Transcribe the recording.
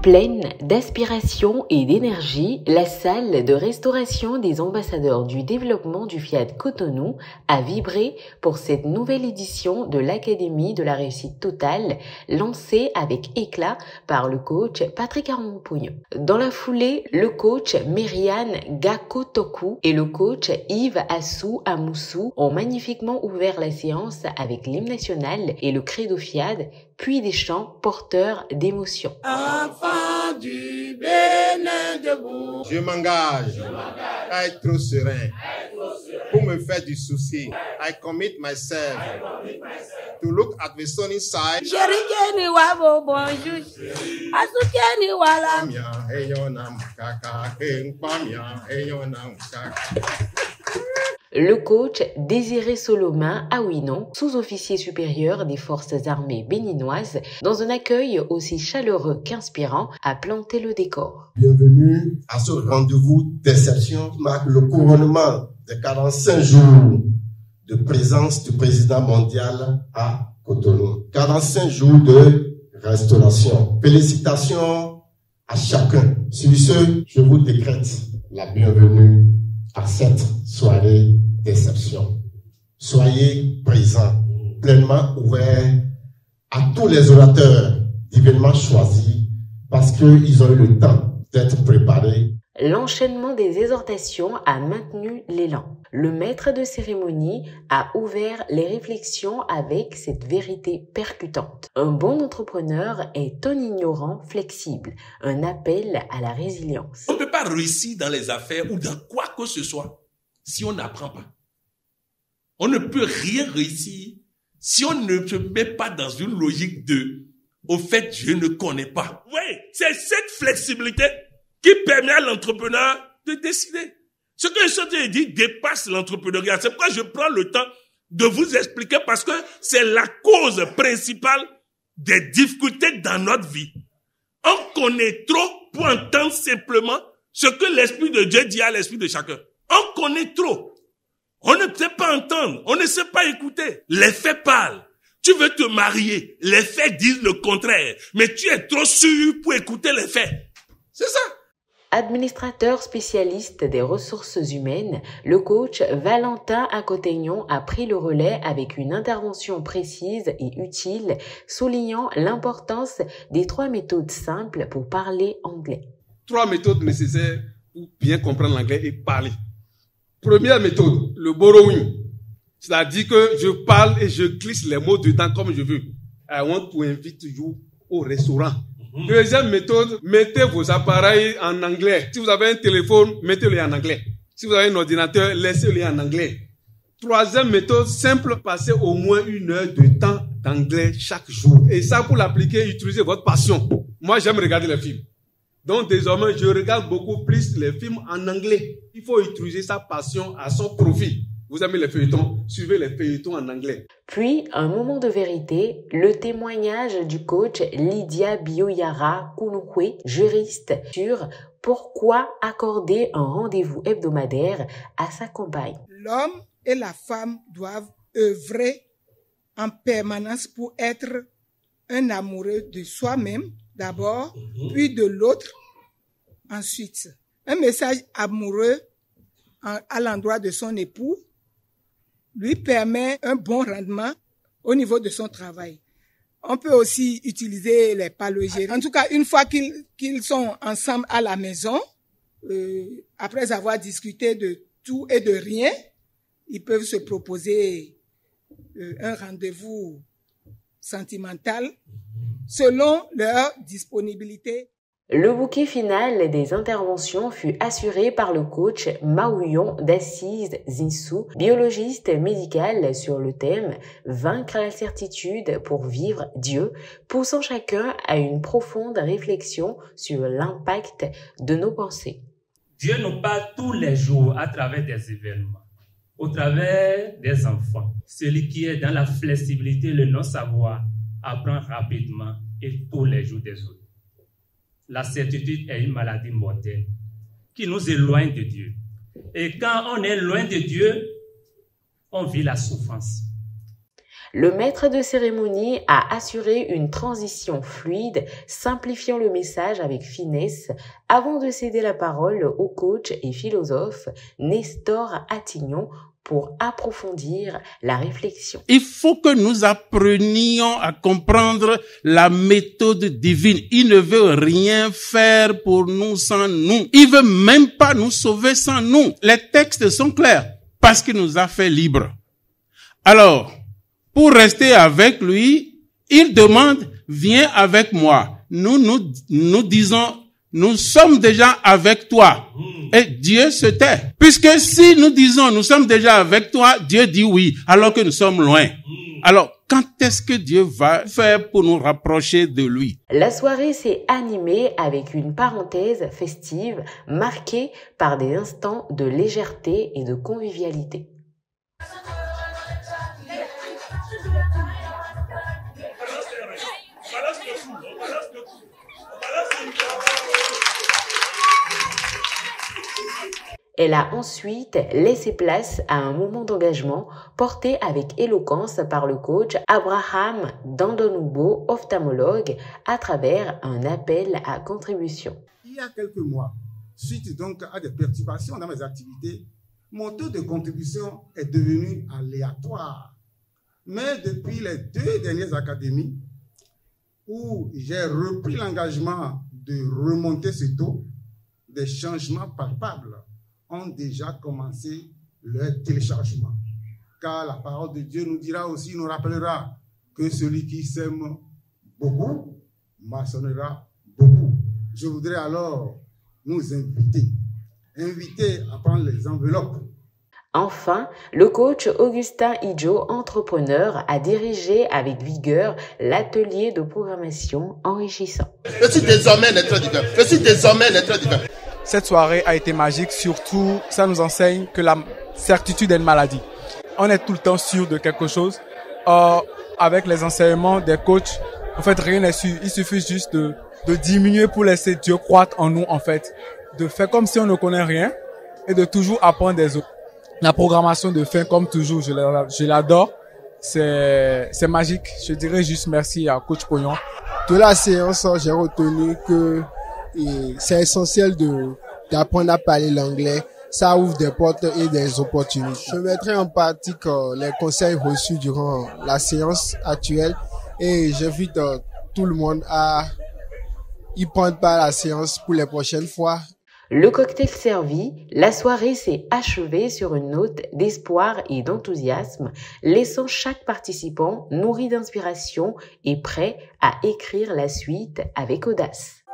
Pleine d'aspiration et d'énergie, la salle de restauration des ambassadeurs du développement du Fiat Cotonou a vibré pour cette nouvelle édition de l'Académie de la réussite totale, lancée avec éclat par le coach Patrick Armand-Pognon. Dans la foulée, le coach Myriane Gakotoku et le coach Yves Assou Amoussou ont magnifiquement ouvert la séance avec l'hymne national et le credo Fiat, puis des chants porteurs d'émotions. Enfant du Bénin debout, je m'engage à être trop serein pour me faire du souci. I commit myself to look at the sunny side. Jerikeni wabo bonjour, asukeni wala. Le coach Désiré Solomin Aouinon, sous-officier supérieur des forces armées béninoises, dans un accueil aussi chaleureux qu'inspirant, a planté le décor. Bienvenue à ce rendez-vous d'exception qui marque le couronnement des 45 jours de présence du président mondial à Cotonou. 45 jours de restauration. Félicitations à chacun. Sur ce, je vous décrète la bienvenue à cette soirée d'exception. Soyez présents, pleinement ouverts à tous les orateurs divinement choisis parce qu'ils ont eu le temps d'être préparés. L'enchaînement des exhortations a maintenu l'élan. Le maître de cérémonie a ouvert les réflexions avec cette vérité percutante. Un bon entrepreneur est un ignorant flexible, un appel à la résilience. On ne peut pas réussir dans les affaires ou dans quoi que ce soit si on n'apprend pas. On ne peut rien réussir si on ne se met pas dans une logique de « au fait, je ne connais pas ». Oui, c'est cette flexibilité qui permet à l'entrepreneur de décider. Ce que je suis en train de dire dépasse l'entrepreneuriat. C'est pourquoi je prends le temps de vous expliquer parce que c'est la cause principale des difficultés dans notre vie. On connaît trop pour entendre simplement ce que l'Esprit de Dieu dit à l'esprit de chacun. On connaît trop. On ne sait pas entendre. On ne sait pas écouter. Les faits parlent. Tu veux te marier. Les faits disent le contraire. Mais tu es trop sûr pour écouter les faits. C'est ça. Administrateur spécialiste des ressources humaines, le coach Valentin Acotegnon a pris le relais avec une intervention précise et utile, soulignant l'importance des 3 méthodes simples pour parler anglais. 3 méthodes nécessaires pour bien comprendre l'anglais et parler. Première méthode, le borrowing. C'est-à-dire que je parle et je glisse les mots dedans comme je veux. I want to invite you au restaurant. Deuxième méthode, mettez vos appareils en anglais. Si vous avez un téléphone, mettez-le en anglais. Si vous avez un ordinateur, laissez-le en anglais. Troisième méthode, simple, passez au moins 1 heure de temps d'anglais chaque jour. Et ça, pour l'appliquer, utilisez votre passion. Moi, j'aime regarder les films. Donc, désormais, je regarde beaucoup plus les films en anglais. Il faut utiliser sa passion à son profit. Vous aimez les feuilletons, suivez les feuilletons en anglais. Puis, un moment de vérité, le témoignage du coach Lydia Bioyara Kounoukwé, juriste, sur pourquoi accorder un rendez-vous hebdomadaire à sa compagne. L'homme et la femme doivent œuvrer en permanence pour être un amoureux de soi-même d'abord, puis de l'autre ensuite. Un message amoureux à l'endroit de son époux lui permet un bon rendement au niveau de son travail. On peut aussi utiliser les palogéries. En tout cas, une fois qu'ils sont ensemble à la maison, après avoir discuté de tout et de rien, ils peuvent se proposer un rendez-vous sentimental selon leur disponibilité. Le bouquet final des interventions fut assuré par le coach Maouyon d'Assise Zinsou, biologiste médical sur le thème « Vaincre l'incertitude pour vivre Dieu », poussant chacun à une profonde réflexion sur l'impact de nos pensées. Dieu nous parle tous les jours à travers des événements, au travers des enfants. Celui qui est dans la flexibilité, le non-savoir, apprend rapidement et tous les jours des autres. La certitude est une maladie mortelle qui nous éloigne de Dieu. Et quand on est loin de Dieu, on vit la souffrance. Le maître de cérémonie a assuré une transition fluide, simplifiant le message avec finesse, avant de céder la parole au coach et philosophe Nestor Attignon pour approfondir la réflexion. Il faut que nous apprenions à comprendre la méthode divine. Il ne veut rien faire pour nous sans nous. Il veut même pas nous sauver sans nous. Les textes sont clairs parce qu'il nous a fait libres. Alors, pour rester avec lui, il demande, viens avec moi. Nous disons, nous sommes déjà avec toi. Et Dieu se tait. Puisque si nous disons, nous sommes déjà avec toi, Dieu dit oui, alors que nous sommes loin. Alors, quand est-ce que Dieu va faire pour nous rapprocher de lui? La soirée s'est animée avec une parenthèse festive marquée par des instants de légèreté et de convivialité. Elle a ensuite laissé place à un moment d'engagement porté avec éloquence par le coach Abraham Dandonubo, ophtalmologue, à travers un appel à contribution. Il y a quelques mois, suite donc à des perturbations dans mes activités, mon taux de contribution est devenu aléatoire. Mais depuis les 2 dernières académies, où j'ai repris l'engagement de remonter ce taux, des changements palpables ont déjà commencé leur téléchargement. Car la parole de Dieu nous dira aussi, nous rappellera que celui qui sème beaucoup, moissonnera beaucoup. Je voudrais alors nous inviter à prendre les enveloppes. Enfin, le coach Augustin Idjo, entrepreneur, a dirigé avec vigueur l'atelier de programmation enrichissant. Je suis désormais un être divin. Je suis désormais un être divin. Cette soirée a été magique, surtout ça nous enseigne que la certitude est une maladie. On est tout le temps sûr de quelque chose. Avec les enseignements des coachs, en fait rien n'est sûr. Il suffit juste de diminuer pour laisser Dieu croître en nous en fait. De faire comme si on ne connaît rien et de toujours apprendre des autres. La programmation de fin comme toujours, je l'adore. C'est magique. Je dirais juste merci à Coach Pognon. De la séance, j'ai retenu que c'est essentiel d'apprendre à parler l'anglais. Ça ouvre des portes et des opportunités. Je mettrai en pratique les conseils reçus durant la séance actuelle et j'invite tout le monde à y prendre part à la séance pour les prochaines fois. Le cocktail servi, la soirée s'est achevée sur une note d'espoir et d'enthousiasme, laissant chaque participant nourri d'inspiration et prêt à écrire la suite avec audace.